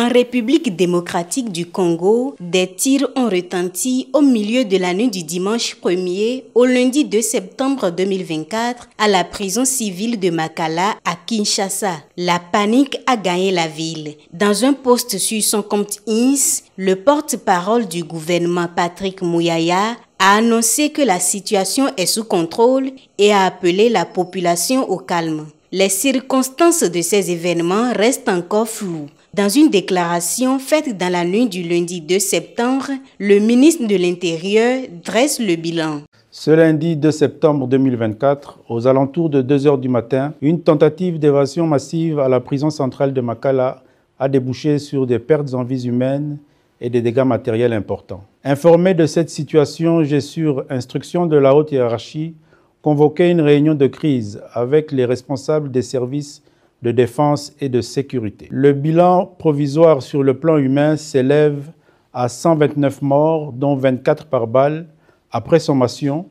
En République démocratique du Congo, des tirs ont retenti au milieu de la nuit du dimanche 1er au lundi 2 septembre 2024 à la prison civile de Makala à Kinshasa. La panique a gagné la ville. Dans un post sur son compte X, le porte-parole du gouvernement Patrick Muyaya a annoncé que la situation est sous contrôle et a appelé la population au calme. Les circonstances de ces événements restent encore floues. Dans une déclaration faite dans la nuit du lundi 2 septembre, le ministre de l'Intérieur dresse le bilan. Ce lundi 2 septembre 2024, aux alentours de 2 h du matin, une tentative d'évasion massive à la prison centrale de Makala a débouché sur des pertes en vies humaines et des dégâts matériels importants. Informé de cette situation, j'ai sur instruction de la haute hiérarchie convoqué une réunion de crise avec les responsables des services de défense et de sécurité. Le bilan provisoire sur le plan humain s'élève à 129 morts, dont 24 par balle, après sommation,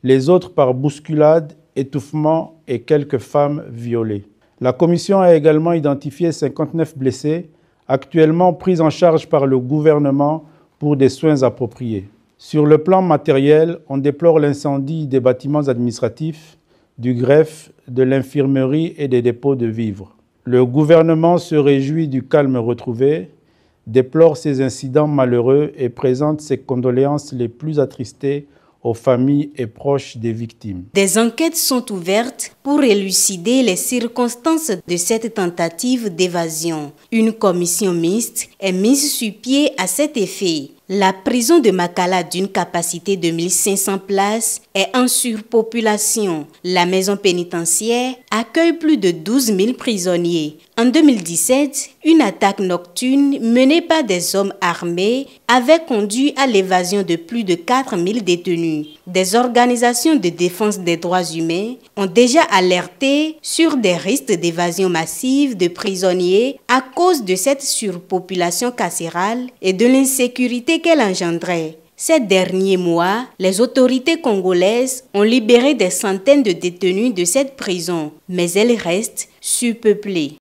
les autres par bousculade, étouffement et quelques femmes violées. La commission a également identifié 59 blessés, actuellement pris en charge par le gouvernement pour des soins appropriés. Sur le plan matériel, on déplore l'incendie des bâtiments administratifs, du greffe, de l'infirmerie et des dépôts de vivres. Le gouvernement se réjouit du calme retrouvé, déplore ces incidents malheureux et présente ses condoléances les plus attristées aux familles et proches des victimes. Des enquêtes sont ouvertes pour élucider les circonstances de cette tentative d'évasion. Une commission mixte est mise sur pied à cet effet. La prison de Makala, d'une capacité de 1500 places, est en surpopulation. La maison pénitentiaire accueille plus de 12 000 prisonniers. En 2017, une attaque nocturne menée par des hommes armés avait conduit à l'évasion de plus de 4 000 détenus. Des organisations de défense des droits humains ont déjà alerté sur des risques d'évasion massive de prisonniers à cause de cette surpopulation carcérale et de l'insécurité qu'elle engendrait. Ces derniers mois, les autorités congolaises ont libéré des centaines de détenus de cette prison, mais elle reste surpeuplée.